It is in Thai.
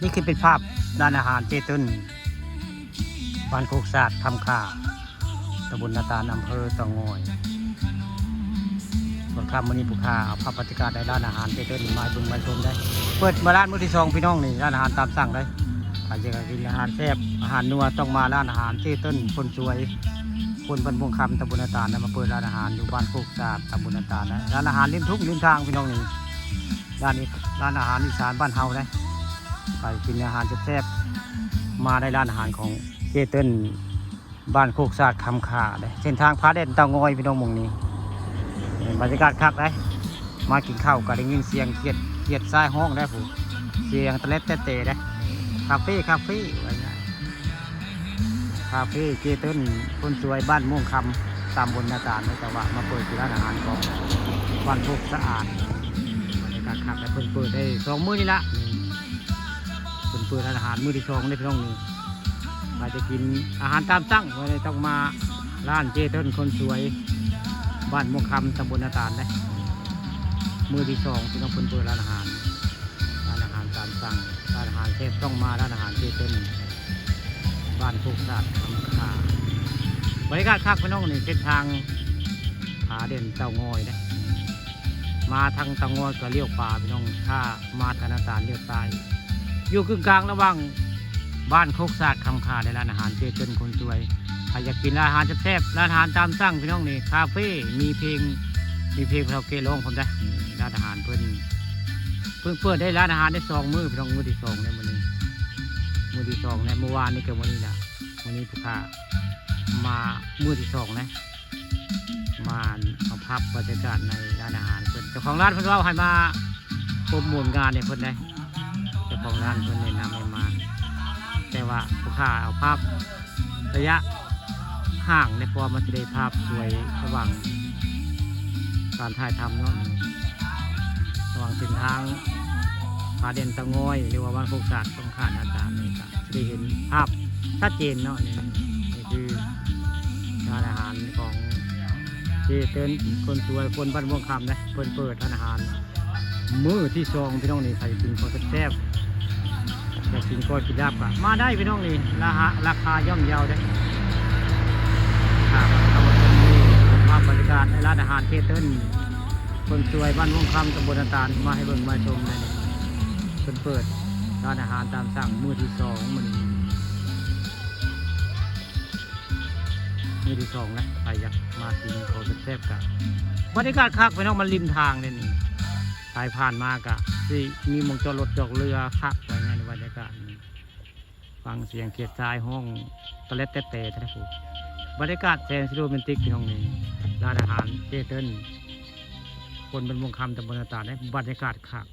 นี่คือเป็นภาพร้านอาหารเจตุ้นบ้านโคกศาสตร์ทำข่าตำบลนาตาลอำเภอเตางอยส่วนข้ามมื้อนี้ผู้ค้าเอาภาพบรรยากาศในร้านอาหารเจตุ้นมาเบิ่งมาชมได้เปิดมาร้านมื้อที่2พี่น้องนี่ร้านอาหารตามสั่งได้ใครจะกินอาหารแซ่บอาหารนัวต้องมาร้านอาหารเจตุ้นคนสวยคนบรรพงคำตำบลนาตาลมาเปิดร้านอาหารอยู่บ้านโคกศาสตร์ตำบลนาตาลนะร้านอาหารริมทุ่งริมทางพี่น้องนี่ร้านนี้ร้านอาหารอีสานบ้านเฮาได้ใครกินอาหารแซ่บๆมาได้ร้านอาหารของเจตุ้นบ้านโคกศาสตร์คำขาได้เส้นทางพาเด่นเตางอยพี่น้องมงนี้บรรยากาศคักได้มากินข้าวก็ได้ยินเสียงเขียดทรายห้องได้ผู้เสียงตะเล็ดเตะได้คาเฟ่อะไรเงี้ยคาเฟ่เจตุ้นคนสวยบ้านม่วงคำตามบนนาตาลแต่ว่ามาเปิดที่ร้านอาหารของบ้านโคกสะอาดบรรยากาศคักแต่เพิ่นเปิดได้2 มื้อนี่ละเพิ่นเปิดร้านอาหารมื้อที่2ได้พี่น้องนี่มาจะกินอาหารตามสั่งวันนี้ต้องมาร้านเจตุ้นคนสวยบ้านม่วงคำตำบลนาตาลได้มื้อที่2ที่ต้องเปิดร้านอาหารตามสั่งร้านอาหารเทพต้องมาร้านอาหารเจตุ้นบ้านโคกศาสตร์คำขาบรรยากาศคักพี่น้องนี่เส้นทางผาเด่นเตางอยนะมาทางเตางอยก็เลี้ยวขวาพี่น้องถ้ามาธนาตาลเลี้ยวซ้ายอยู่กึ่งกลางระหว่างบ้านโคกศาสตร์คำขาในร้านอาหารเจตุ้นคนสวยใครอยากกินร้านอาหารแซ่บๆร้านอาหารตามสั่งพี่น้องนี่คาเฟ่มีเพลงคาราโอเกะร้องผมได้ร้านอาหารเพิ่นเปิดได้ร้านอาหารได้2 มื้อพี่น้องมื้อที่2ในวันนี้มื้อที่2ในเมื่อวานนี้กับวันนี้นะวันนี้ผู้ค้ามามื้อที่2นะมาเอาภาพบรรยากาศในร้านอาหารเพิ่นเจ้าของร้านเพิ่นว่าให้มาโปรโมทงานเนี่ยเพิ่นได้เจ้าของร้านเพิ่นแนะนำให้มาแต่ว่าผู้ค้าเอาภาพระยะห่างในพอมันจะได้ภาพสวยระหว่างการถ่ายทำเนาะระหว่างเส้นทางผาเด่นเตางอยหรือว่าบ้านโคกศาสตร์ต้องขาดอาจารย์นี่ก็จะได้เห็นภาพชัดเจนเนาะนี่คือร้านอาหารของเจตุ้นคนสวยคนบ้านม่วงคำนะเปิดร้านอาหารมื้อที่2พี่น้องนี่ใครกินข้าวแซ่บอยากกินก้อยกินลาบก็มาได้พี่น้องนี่ราคาย่อมเยาได้ครับทั้งหมดนี้ภาพบรรยากาศในร้านอาหารเจตุ้นคนสวยบ้านม่วงคำตำบลนาตาลมาให้เบิ่งมาชมได้เลยเปิดร้านอาหารตามสั่งมื้อที่2มื้อที่2นะใครอยากมากินข้าวแซ่บๆกับบรรยากาศคักไปน้องมันริมทางเลยนี่ใครผ่านมากะสิมีมงจอดรถจอดเรือคักอะไรเงี้ยในบรรยากาศฟังเสียงเขียดทรายห้องตะเล็ดเตะท่านผู้บรรยากาศแสนโรแมนติกที่ห้องนี้ร้านอาหารเจตุ้นคนบรรพงคำตำบลนาตาลได้บรรยากาศคัก